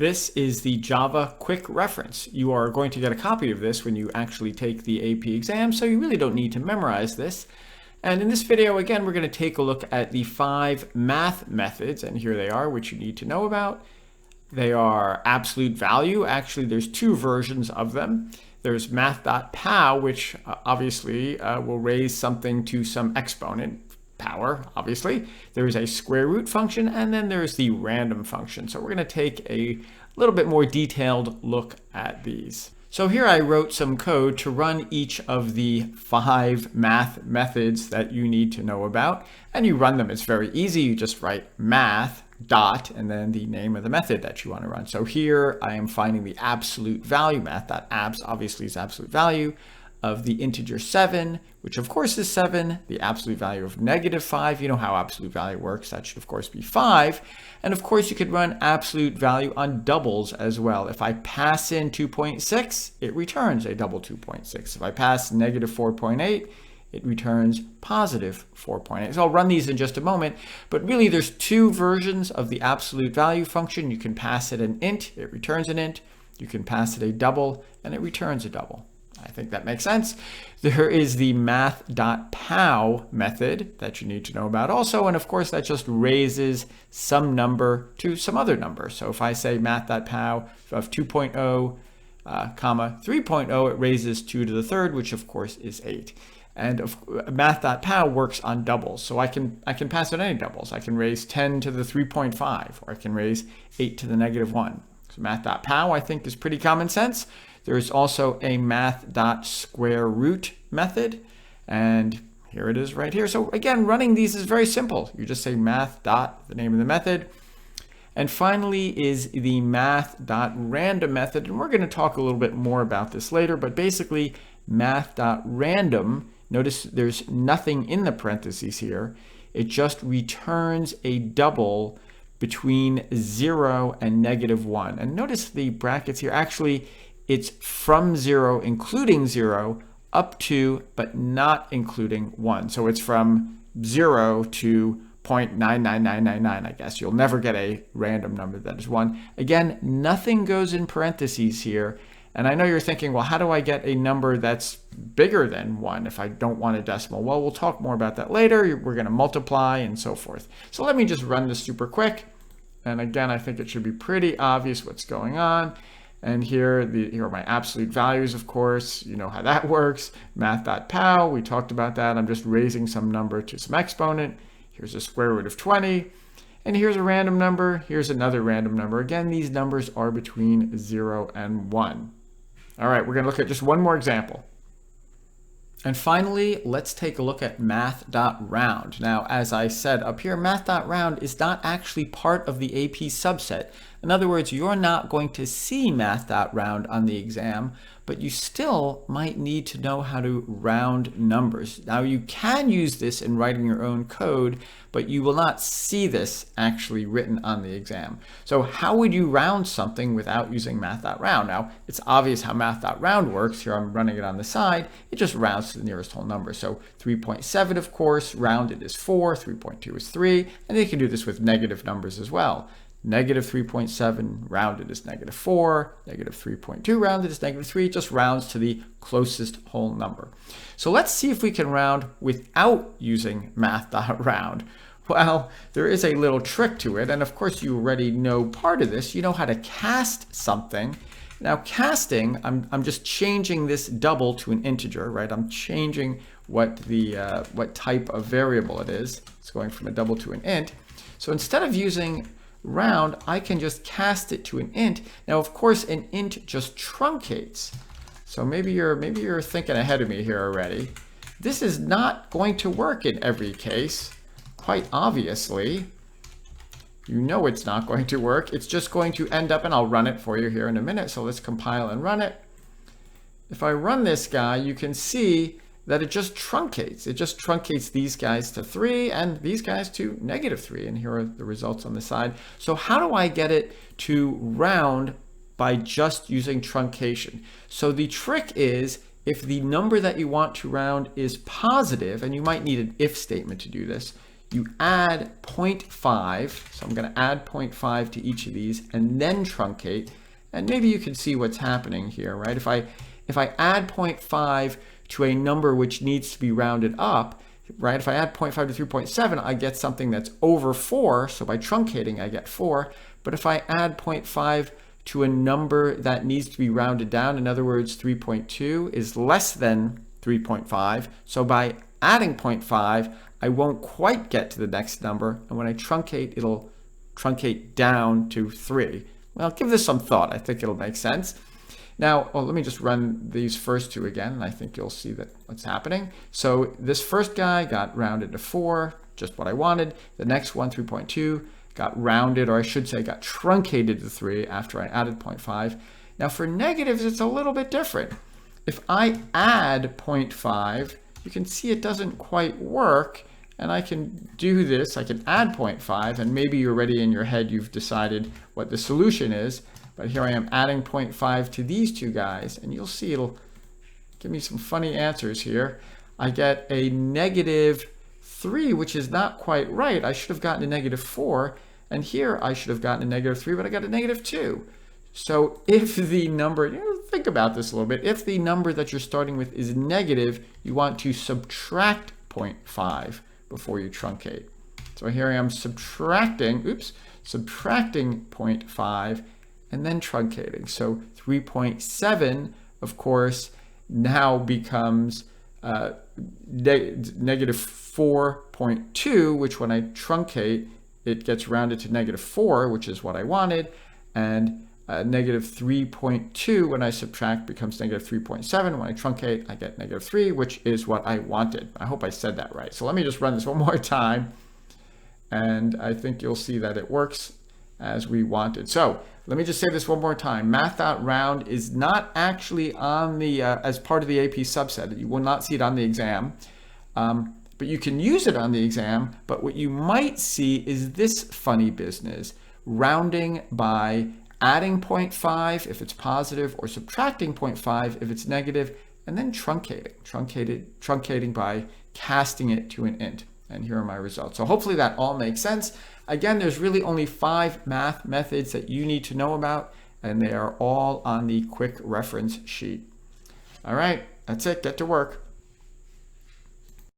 This is the Java Quick Reference. You are going to get a copy of this when you actually take the AP exam, so you really don't need to memorize this. And in this video, again, we're going to take a look at the 5 math methods, and here they are, which you need to know about. They are absolute value. Actually, there's 2 versions of them. There's math.pow, which obviously will raise something to some exponent. Power, obviously. There's a square root function, and then there's the random function. So we're going to take a little bit more detailed look at these. So here I wrote some code to run each of the 5 math methods that you need to know about. And you run them. It's very easy. You just write math dot and then the name of the method that you want to run. So here I am finding the absolute value math. That abs obviously is absolute value of the integer 7, which of course is 7, the absolute value of -5. You know how absolute value works. That should of course be 5. And of course you could run absolute value on doubles as well. If I pass in 2.6, it returns a double 2.6. If I pass -4.8, it returns positive 4.8. So I'll run these in just a moment, but really there's 2 versions of the absolute value function. You can pass it an int, it returns an int. You can pass it a double, and it returns a double. I think that makes sense. There is the math.pow method that you need to know about also, and of course that just raises some number to some other number. So if I say math.pow of 2.0, comma 3.0, it raises 2 to the 3rd, which of course is 8. And math.pow works on doubles, so I can pass it any doubles. I can raise 10 to the 3.5, or I can raise 8 to the -1. So math.pow I think is pretty common sense. There's also a math.square root method, and here it is right here. So again, running these is very simple. You just say math dot, the name of the method. And finally is the math.random method, and we're going to talk a little bit more about this later, but basically math.random, notice there's nothing in the parentheses here. It just returns a double between 0 and -1. And notice the brackets here. Actually, it's from 0, including 0, up to, but not including 1. So it's from 0 to 0.99999, I guess. You'll never get a random number that is 1. Again, nothing goes in parentheses here. And I know you're thinking, well, how do I get a number that's bigger than 1 if I don't want a decimal? Well, we'll talk more about that later. We're going to multiply and so forth. So let me just run this super quick. And again, I think it should be pretty obvious what's going on. And here are my absolute values, of course. You know how that works. Math.pow, we talked about that. I'm just raising some number to some exponent. Here's a square root of 20. And here's a random number. Here's another random number. Again, these numbers are between 0 and 1. All right, we're going to look at just one more example. And finally, let's take a look at math.round. Now, as I said up here, math.round is not actually part of the AP subset. In other words, you're not going to see math.round on the exam, but you still might need to know how to round numbers. Now, you can use this in writing your own code, but you will not see this actually written on the exam. So how would you round something without using math.round? Now, it's obvious how math.round works. Here I'm running it on the side. It just rounds to the nearest whole number. So 3.7, of course, rounded is 4, 3.2 is 3, and you can do this with negative numbers as well. -3.7 rounded is -4, -3.2 rounded is -3, it just rounds to the closest whole number. So let's see if we can round without using math.round. Well, there is a little trick to it, and of course you already know part of this. You know how to cast something. Now casting, I'm just changing this double to an integer, right? I'm changing what type of variable it is. It's going from a double to an int. So instead of using round, I can just cast it to an int. Now, of course, an int just truncates. So maybe you're thinking ahead of me here already. This is not going to work in every case. Quite obviously, you know it's not going to work. It's just going to end up, and I'll run it for you here in a minute. So let's compile and run it. If I run this guy, you can see that it just truncates. It just truncates these guys to 3 and these guys to -3. And here are the results on the side. So how do I get it to round by just using truncation? So the trick is, if the number that you want to round is positive, and you might need an if statement to do this, you add 0.5. So I'm going to add 0.5 to each of these and then truncate. And maybe you can see what's happening here, right? If I add 0.5 to a number which needs to be rounded up, right? If I add 0.5 to 3.7, I get something that's over 4. So by truncating, I get 4. But if I add 0.5 to a number that needs to be rounded down, in other words, 3.2 is less than 3.5. So by adding 0.5, I won't quite get to the next number. And when I truncate, it'll truncate down to 3. Well, give this some thought. I think it'll make sense. Now, let me just run these first two again, and I think you'll see that what's happening. So this first guy got rounded to 4, just what I wanted. The next one, 3.2, got rounded, or I should say got truncated to 3 after I added 0.5. Now for negatives, it's a little bit different. If I add 0.5, you can see it doesn't quite work. And I can do this, I can add 0.5, and maybe you're already in your head, you've decided what the solution is. But here I am adding 0.5 to these two guys, and you'll see it'll give me some funny answers here. I get a -3, which is not quite right. I should have gotten a -4, and here I should have gotten a -3, but I got a -2. So if the number, think about this a little bit, if the number that you're starting with is negative, you want to subtract 0.5 before you truncate. So here I am subtracting 0.5 and then truncating. So 3.7, of course, now becomes -4.2, which when I truncate, it gets rounded to -4, which is what I wanted. And -3.2 when I subtract becomes -3.7. When I truncate, I get -3, which is what I wanted. I hope I said that right. So let me just run this one more time. And I think you'll see that it works as we wanted. So let me just say this one more time. Math.round is not actually on the, as part of the AP subset. You will not see it on the exam. But you can use it on the exam. But what you might see is this funny business, rounding by adding 0.5 if it's positive, or subtracting 0.5 if it's negative, and then truncating by casting it to an int. And here are my results. So hopefully that all makes sense. Again, there's really only 5 math methods that you need to know about, and they are all on the quick reference sheet. All right, that's it. Get to work.